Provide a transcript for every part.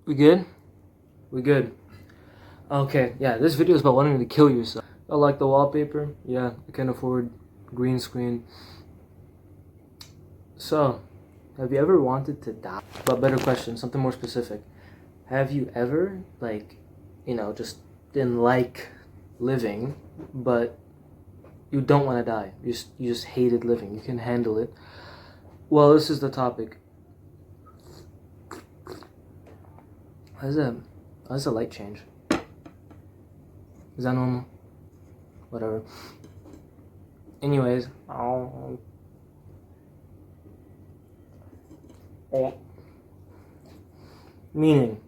We good? We good. Okay, yeah, this video is about wanting to kill yourself. I like the wallpaper. Yeah, I can afford green screen. So, have you ever wanted to die? But better question, something more specific. Have you ever, just didn't like living, but you don't want to die? You just hated living. You can handle it. Well, this is the topic. How does the light change? Is that normal? Whatever. Anyways, meaning.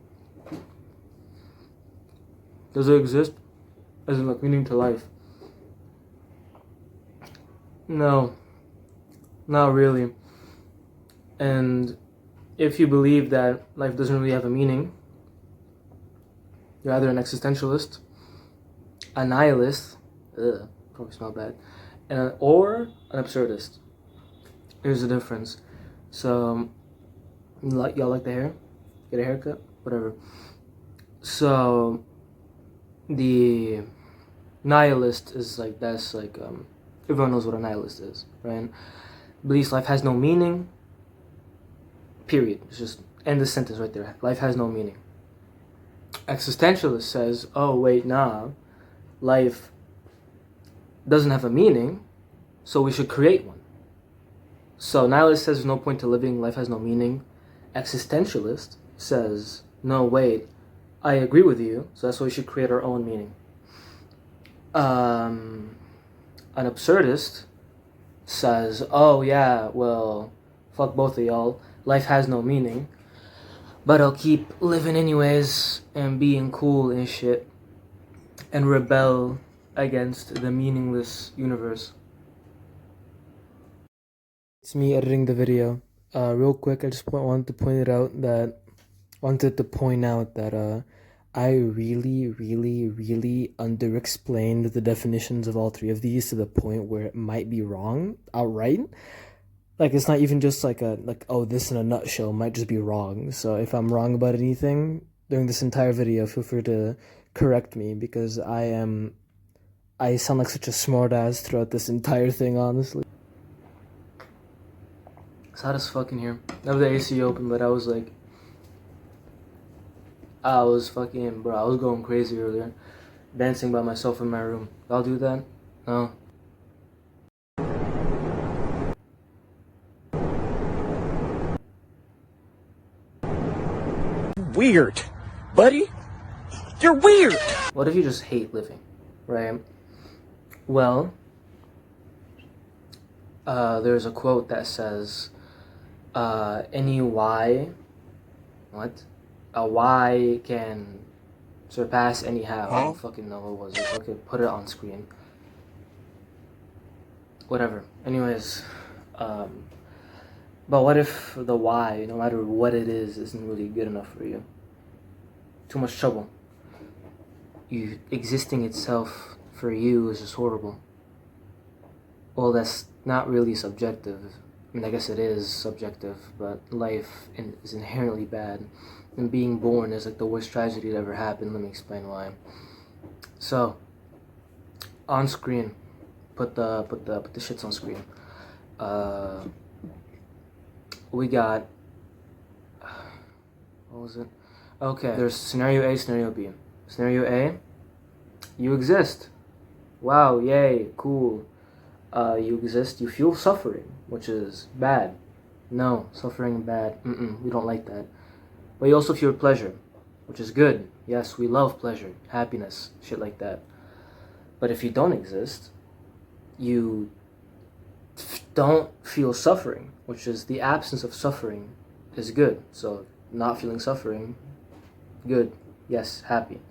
Does it exist? As in, like, meaning to life? No, not really. And if you believe that life doesn't really have a meaning, you're either an existentialist, a nihilist, probably smell bad, or an absurdist. Here's the difference. So, y'all like the hair? Get a haircut? Whatever. So, the nihilist is everyone knows what a nihilist is, right? Believes life has no meaning, period. It's just end the sentence right there. Life has no meaning. Existentialist says, oh wait, nah, life doesn't have a meaning, so we should create one. So nihilist says there's no point to living, life has no meaning. Existentialist says, no wait, I agree with you, so that's why we should create our own meaning. An absurdist says, oh yeah, well, fuck both of y'all, life has no meaning, but I'll keep living anyways and being cool and shit and rebel against the meaningless universe. It's me editing the video. Real quick, I just wanted to point out that I really under-explained the definitions of all three of these to the point where it might be wrong outright. Like, it's not even just this in a nutshell might just be wrong. So if I'm wrong about anything during this entire video, feel free to correct me, because I sound like such a smartass throughout this entire thing, honestly. It's hot as fuck in here. I have the AC open, but I was going crazy earlier, dancing by myself in my room. Y'all do that? No. Weird, buddy. You're weird. What if you just hate living, right? Well, there's a quote that says, any Y, a Y can surpass any how. I don't fucking know what was it. Okay, put it on screen. Whatever. Anyways, but what if the Y, no matter what it is, isn't really good enough for you? Too much trouble. Existing itself for you is just horrible. Well, that's not really subjective. I mean, I guess it is subjective, but life is inherently bad. And being born is like the worst tragedy that ever happened. Let me explain why. So, on screen, put the shits on screen. We got, what was it? Okay, there's scenario A, scenario B. Scenario A, you exist. Wow, yay, cool. You exist, you feel suffering, which is bad. No, suffering bad. We don't like that. But you also feel pleasure, which is good. Yes, we love pleasure, happiness, shit like that. But if you don't exist, you don't feel suffering, which is the absence of suffering is good. So not feeling suffering, good. Yes, happy.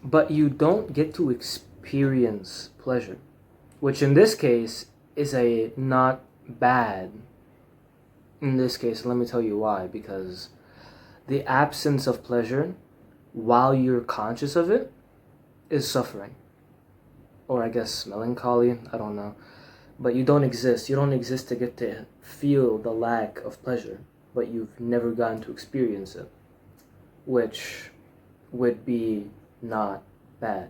But you don't get to experience pleasure, which in this case is a not bad. In this case, let me tell you why. Because the absence of pleasure while you're conscious of it is suffering. Or I guess melancholy, I don't know. But you don't exist. You don't exist to get to feel the lack of pleasure. but you've never gotten to experience it, which would be not bad.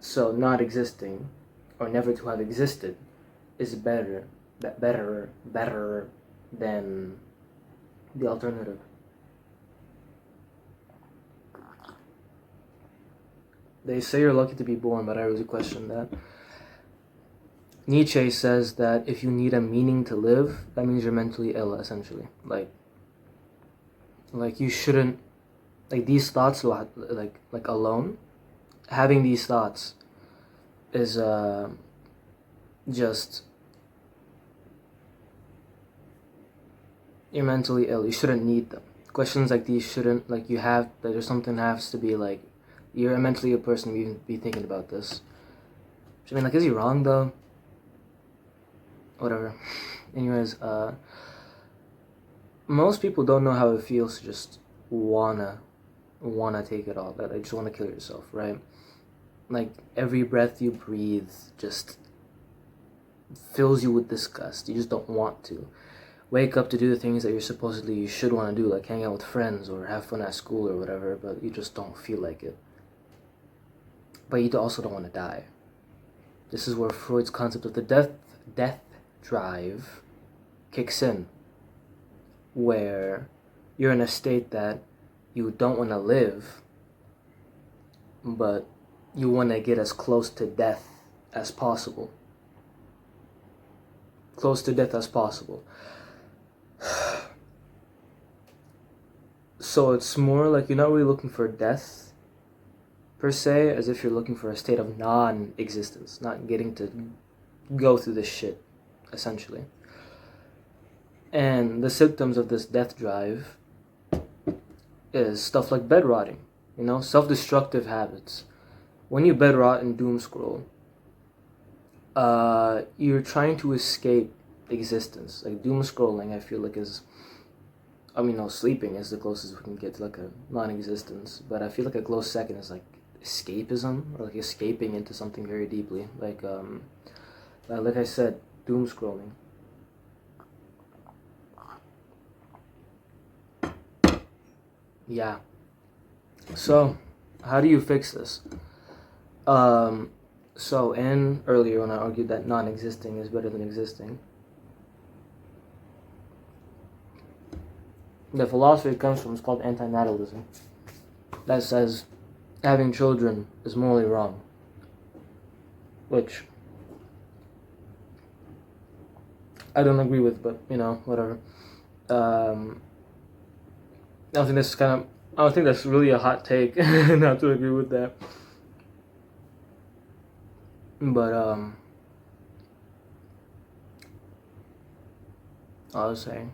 So not existing, or never to have existed, is better than the alternative. They say you're lucky to be born, but I really question that. Nietzsche says that if you need a meaning to live, that means you're mentally ill, essentially. Like you shouldn't, like, these thoughts, like alone, having these thoughts is just, you're mentally ill. You shouldn't need them. Questions like these shouldn't, like, there's something has to be like, you're a mentally ill person to even be thinking about this. I mean, like, is he wrong though? Whatever. Anyways, most people don't know how it feels to just wanna take it all. That, like, just wanna kill yourself, right? Like, every breath you breathe just fills you with disgust. You just don't want to wake up to do the things that you should want to do, like hang out with friends or have fun at school or whatever, but you just don't feel like it. But you also don't want to die. This is where Freud's concept of the death drive kicks in, where you're in a state that you don't want to live, but you want to get as close to death as possible. Close to death as possible. So it's more like you're not really looking for death per se, as if you're looking for a state of non-existence, not getting to go through this shit, essentially. And the symptoms of this death drive is stuff like bed rotting, self-destructive habits. When you bed rot and doom scroll, you're trying to escape existence. Like, doom scrolling, I feel like sleeping is the closest we can get to like a non-existence, but I feel like a close second is like escapism, or like escaping into something very deeply. Like I said, doom scrolling. Yeah. So, how do you fix this? So, and earlier when I argued that non-existing is better than existing, the philosophy it comes from is called antinatalism. That says having children is morally wrong. Which I don't agree with, but whatever. I don't think that's really a hot take not to agree with that. But I was saying,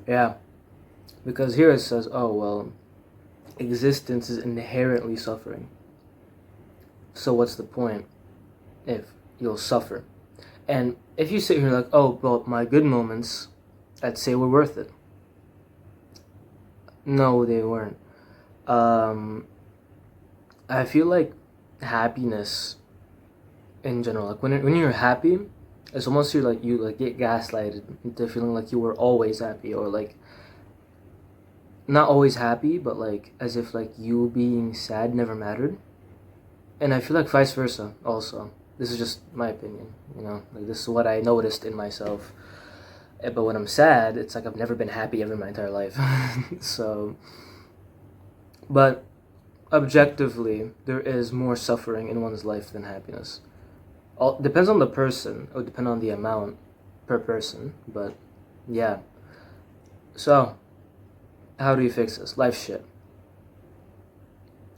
yeah. Because here it says, oh, well, existence is inherently suffering. So what's the point if you'll suffer? And if you sit here like, oh, well, my good moments, I'd say were worth it. No, they weren't. I feel like happiness in general, like when you're happy, it's almost you get gaslighted into feeling like you were always happy, or like, not always happy, but like as if like you being sad never mattered. And I feel like vice versa also. This is just my opinion, like this is what I noticed in myself. But when I'm sad, it's like I've never been happy ever in my entire life. So, but objectively, there is more suffering in one's life than happiness. Depends on the person, or depend on the amount per person, but yeah. So, how do you fix this? Life shit.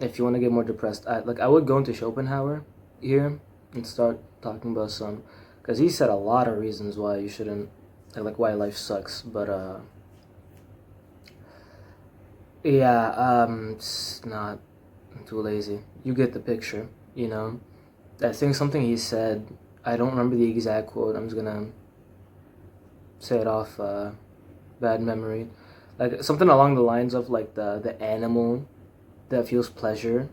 If you want to get more depressed, I would go into Schopenhauer here and start talking about some, because he said a lot of reasons why you shouldn't, like why life sucks. But it's not, I'm too lazy. You get the picture, I think something he said, I don't remember the exact quote, I'm just gonna say it off bad memory. Like something along the lines of like the animal that feels pleasure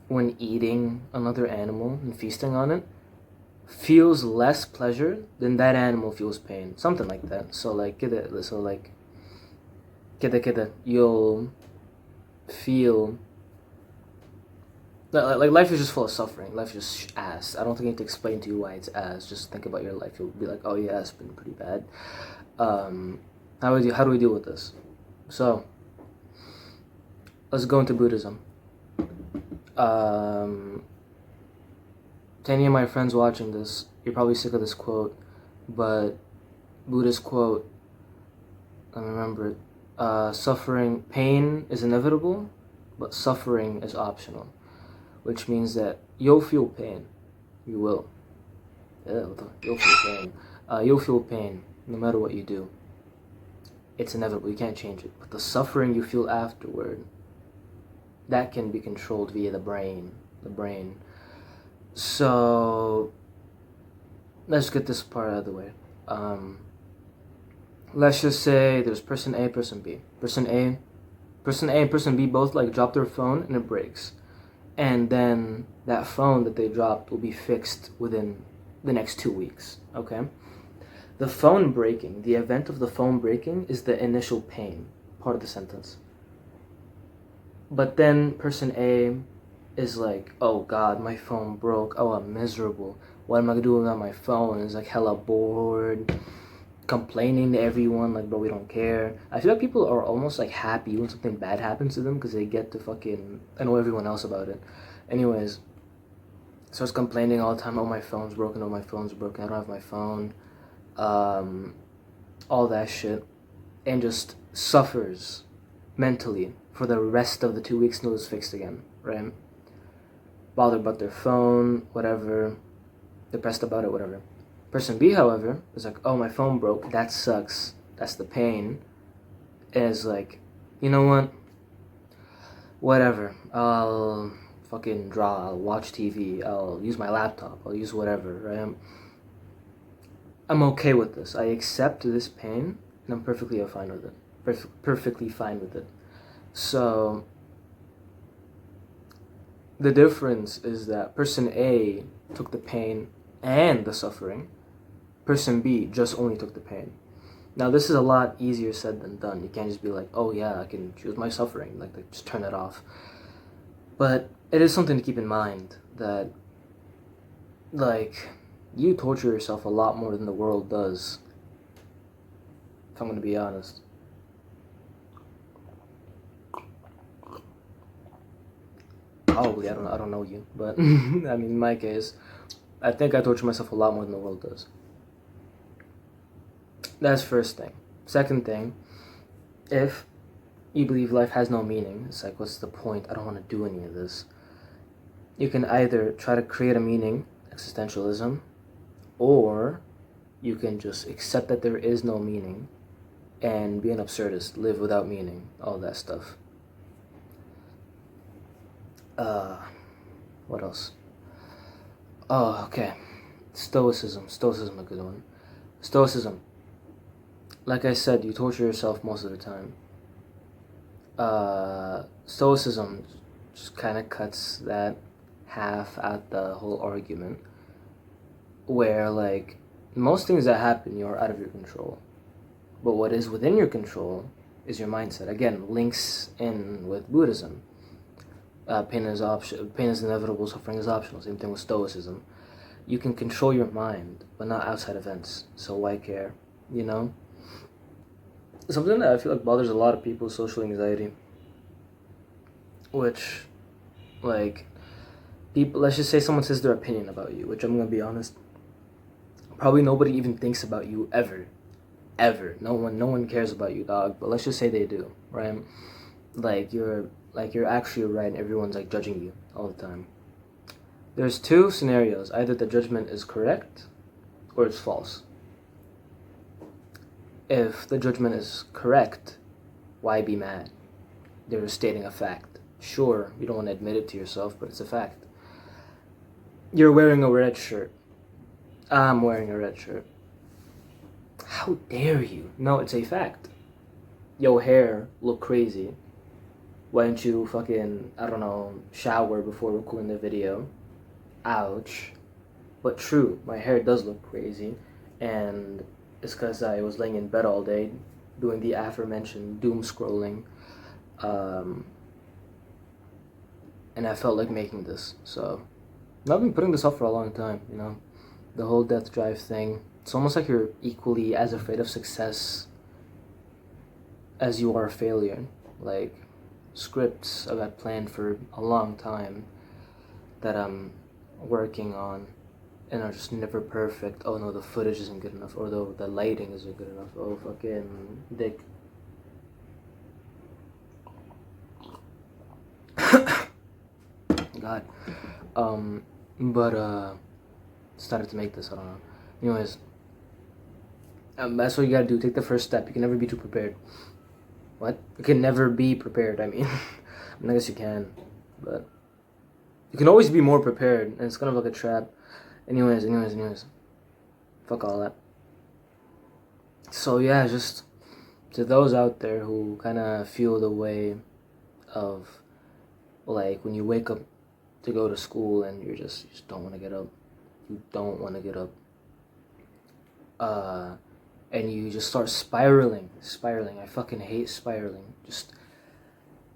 when eating another animal and feasting on it feels less pleasure, then that animal feels pain. Something like that. So like kida, you'll feel like life is just full of suffering. Life is just ass. I don't think I need to explain to you why it's ass. Just think about your life. You'll be like, oh yeah, it's been pretty bad. How do we deal with this? So let's go into Buddhism. To any of my friends watching this, you're probably sick of this quote, but Buddha's quote, I remember it. Pain is inevitable, but suffering is optional. Which means that you'll feel pain. You will. Yeah, you'll feel pain. You'll feel pain no matter what you do. It's inevitable. You can't change it. But the suffering you feel afterward, that can be controlled via the brain. So let's get this part out of the way. Let's just say there's person A, person B. Person A and person B both like drop their phone and it breaks. And then that phone that they dropped will be fixed within the next 2 weeks, okay? The phone breaking, the event of the phone breaking is the initial pain, part of the sentence. But then person A is like, oh God, my phone broke. Oh, I'm miserable. What am I gonna do without my phone? It's like hella bored, complaining to everyone, like, bro, we don't care. I feel like people are almost like happy when something bad happens to them because they get to fucking annoy everyone else about it. Anyways, starts complaining all the time. Oh, my phone's broken. Oh, my phone's broken. I don't have my phone. All that shit, and just suffers mentally for the rest of the 2 weeks until it's fixed again, right? Bothered about their phone, whatever, depressed about it, whatever. Person B, however, is like, oh, my phone broke, that sucks, that's the pain, and is like, you know what, whatever, I'll fucking draw, I'll watch TV, I'll use my laptop, I'll use whatever, right? I'm okay with this. I accept this pain, and I'm perfectly fine with it. Perfectly fine with it. So the difference is that person A took the pain and the suffering. Person B just only took the pain. Now this is a lot easier said than done. You can't just be like, oh yeah, I can choose my suffering, like just turn it off. But it is something to keep in mind that, like, you torture yourself a lot more than the world does, if I'm gonna be honest. Probably, I don't know you, but I mean, in my case, I think I torture myself a lot more than the world does. That's first thing. Second thing, if you believe life has no meaning, it's like, what's the point? I don't want to do any of this. You can either try to create a meaning, existentialism, or you can just accept that there is no meaning and be an absurdist, live without meaning, all that stuff. What else? Oh, okay. Stoicism, a good one. Stoicism, like I said, you torture yourself most of the time. Stoicism just kind of cuts that half out the whole argument, where, like, most things that happen, you're out of your control. But what is within your control is your mindset. Again, links in with Buddhism. Pain is inevitable, suffering is optional. Same thing with Stoicism. You can control your mind, but not outside events. So why care? You know? Something that I feel like bothers a lot of people is social anxiety. Which, like, people, let's just say someone says their opinion about you, which I'm gonna be honest, probably nobody even thinks about you ever. No one cares about you, dog. But let's just say they do, right? Like you're actually right, and everyone's like judging you all the time. There's two scenarios: either the judgment is correct, or it's false. If the judgment is correct, why be mad? They're stating a fact. Sure, you don't want to admit it to yourself, but it's a fact. You're wearing a red shirt. I'm wearing a red shirt. How dare you? No, it's a fact. Your hair look crazy. Why don't you fucking, I don't know, shower before recording the video? Ouch. But true, my hair does look crazy, and it's because I was laying in bed all day doing the aforementioned doom scrolling, um, and I felt like making this. So I've been putting this off for a long time, you know? The whole death drive thing. It's almost like you're equally as afraid of success as you are failure. Like, scripts I've had planned for a long time that I'm working on and are just never perfect. Oh no, the footage isn't good enough, or the lighting isn't good enough. Oh, fucking dick. God. But started to make this, I don't know. Anyways, that's what you gotta do. Take the first step. You can never be too prepared. What? You can never be prepared, I mean. I guess you can, but you can always be more prepared, and it's kind of like a trap. Anyways. Fuck all that. So yeah, just to those out there who kind of feel the way of, like, when you wake up to go to school and you just don't want to get up. You don't want to get up. And you just start spiraling. I fucking hate spiraling. Just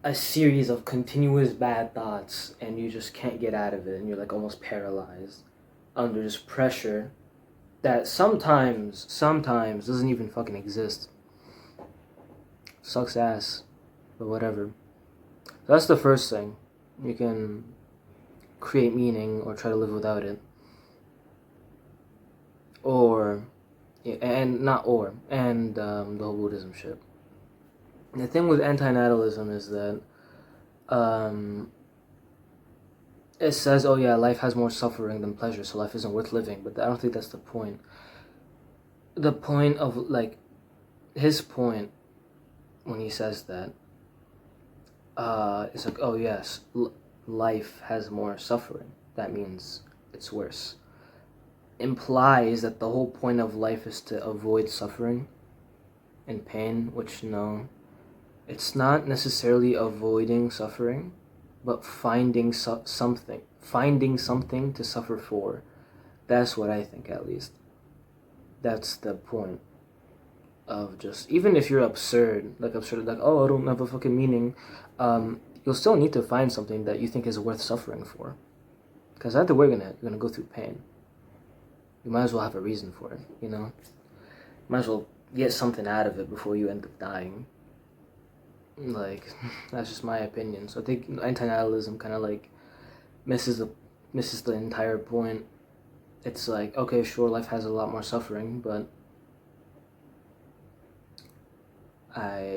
a series of continuous bad thoughts, and you just can't get out of it, and you're like almost paralyzed under this pressure that sometimes doesn't even fucking exist. Sucks ass, but whatever. That's the first thing. You can create meaning or try to live without it. Or, the whole Buddhism shit. The thing with antinatalism is that it says, oh yeah, life has more suffering than pleasure, so life isn't worth living, but I don't think that's the point. The point of, like, his point when he says that, it's like, oh yes, life has more suffering, that means it's worse. Implies that the whole point of life is to avoid suffering and pain, which no, it's not necessarily avoiding suffering, but finding something to suffer for. That's what I think, at least. That's the point of just, even if you're absurd, like oh, I don't have a fucking meaning, you'll still need to find something that you think is worth suffering for, because either way you're gonna go through pain. You might as well have a reason for it, you know? Might as well get something out of it before you end up dying. Like, that's just my opinion. So I think antinatalism kind of like misses the entire point. It's like, okay, sure, life has a lot more suffering, but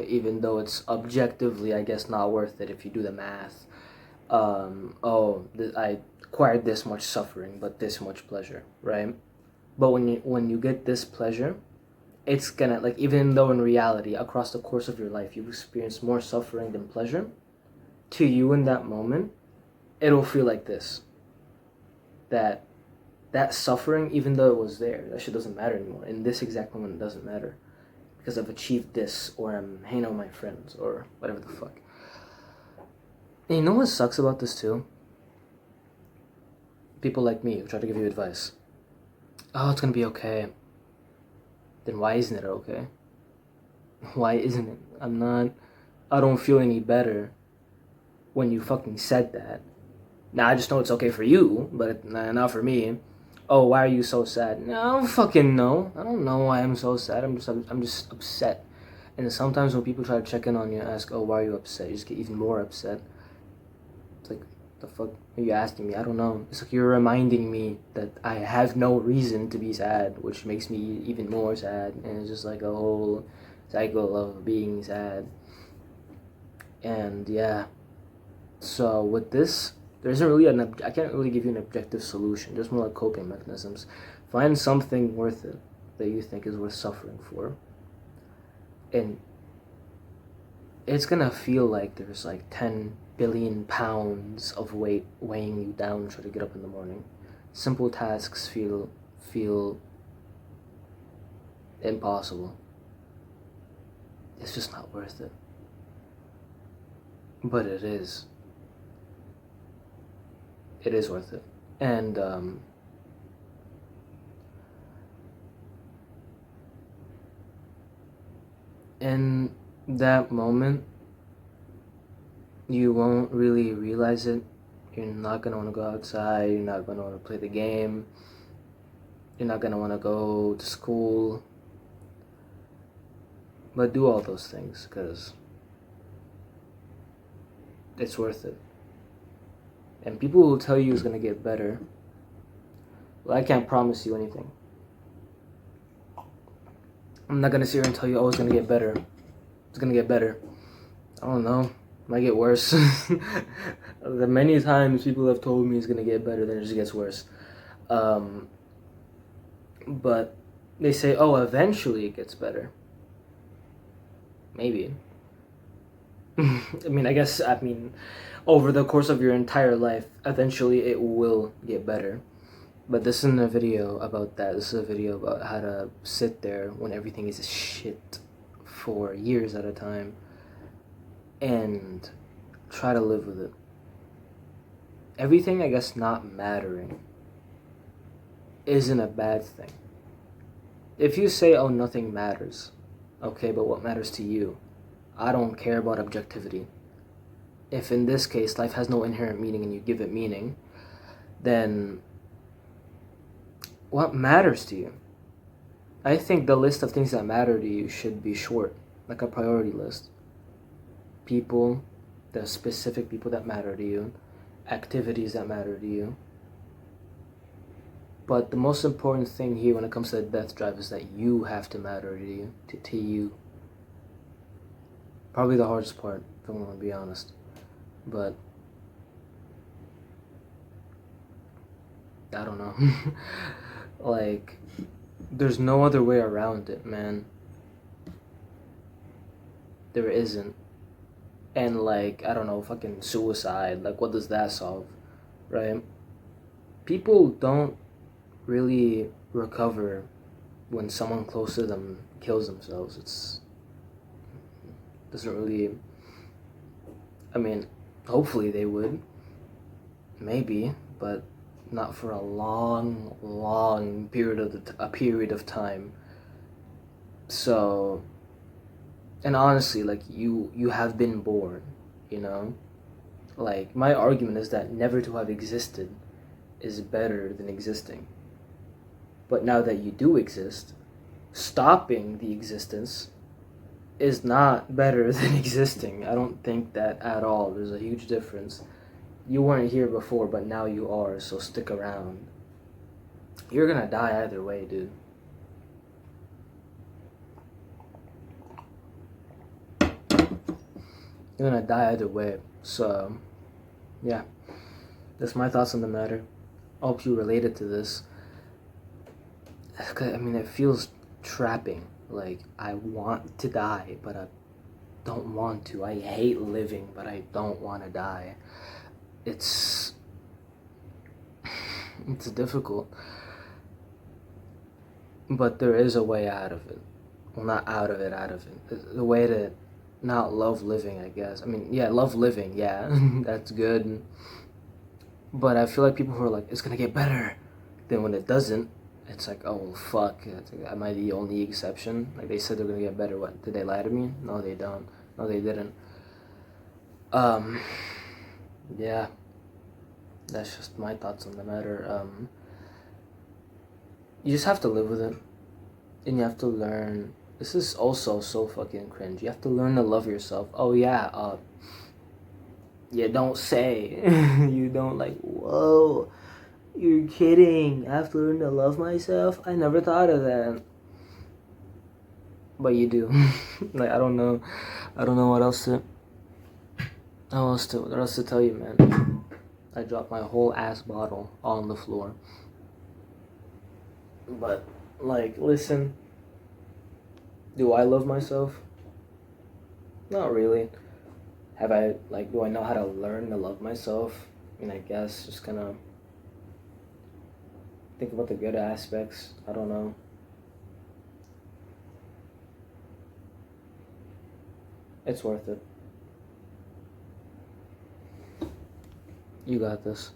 even though it's objectively, I guess, not worth it if you do the math. I acquired this much suffering, but this much pleasure, right? But when you get this pleasure, it's gonna, like, even though in reality, across the course of your life, you've experienced more suffering than pleasure, to you in that moment, it'll feel like this. That suffering, even though it was there, that shit doesn't matter anymore. In this exact moment, it doesn't matter. Because I've achieved this, or I'm hanging out with my friends, or whatever the fuck. And you know what sucks about this too? People like me who try to give you advice. Oh, it's gonna be okay. Then why isn't it okay? Why isn't it? I don't feel any better when you fucking said that. Now I just know it's okay for you, but not for me. Oh, why are you so sad? No, I don't fucking know. I don't know why I'm so sad. I'm just upset. And sometimes when people try to check in on you and ask, oh, why are you upset? You just get even more upset. It's like, the fuck are you asking me? I don't know. It's like you're reminding me that I have no reason to be sad, which makes me even more sad. And it's just like a whole cycle of being sad. And yeah. So with this, there isn't really I can't really give you an objective solution. There's more like coping mechanisms. Find something worth it that you think is worth suffering for. And it's gonna feel like there's like 10 billion pounds of weight weighing you down to try to get up in the morning. Simple tasks feel impossible. It's just not worth it. But it is. It is worth it. And in that moment, you won't really realize it. You're not gonna want to go outside. You're not gonna want to play the game. You're not gonna want to go to school. But do all those things because it's worth it. And people will tell you it's gonna get better. Well, I can't promise you anything. I'm not gonna sit here and tell you, oh, it's gonna get better. It's gonna get better. I don't know. It might get worse. The many times people have told me it's gonna get better, then it just gets worse. But they say, oh, eventually it gets better. Maybe. I mean, over the course of your entire life, eventually it will get better. But this isn't a video about that. This is a video about how to sit there when everything is shit for years at a time and try to live with it. Everything, I guess, not mattering isn't a bad thing. If you say, oh, nothing matters, okay, but what matters to you? I don't care about objectivity. If in this case life has no inherent meaning and you give it meaning, then what matters to you? I think the list of things that matter to you should be short, like a priority list. People, the specific people that matter to you, activities that matter to you. But the most important thing here when it comes to the death drive is that you have to matter to you, to you. Probably the hardest part, if I'm going to be honest. But I don't know. Like, there's no other way around it, man. There isn't. And like, I don't know, fucking suicide, like what does that solve, right? People don't really recover when someone close to them kills themselves. Doesn't really, I mean, hopefully they would, maybe, but not for a long period of time. So, and honestly, like you have been born, you know? Like, my argument is that never to have existed is better than existing. But now that you do exist, stopping the existence is not better than existing. I don't think that at all. There's a huge difference. You weren't here before, but now you are, so stick around. You're gonna die either way, dude. You're gonna die either way. So, yeah. That's my thoughts on the matter. I hope you related to this. I mean, it feels trapping. Like, I want to die, but I don't want to. I hate living, but I don't want to die. It's difficult. But there is a way out of it. Well, not out of it. The way to not love living, I guess. I mean, yeah, love living, yeah. That's good. But I feel like people who are like, it's gonna get better. Then when it doesn't, it's like, oh, fuck. Am I the only exception? Like, they said they're gonna get better. What? Did they lie to me? No, they don't. No, they didn't. Yeah. That's just my thoughts on the matter. You just have to live with it. And you have to learn. This is also so fucking cringe. You have to learn to love yourself. Oh, yeah. You don't say. You don't like, whoa. You're kidding. I have to learn to love myself? I never thought of that. But you do. Like, I don't know what else to tell you, man. I dropped my whole ass bottle on the floor. But, like, listen. Do I love myself? Not really. Do I know how to learn to love myself? I mean, I guess just kind of think about the good aspects. I don't know. It's worth it. You got this.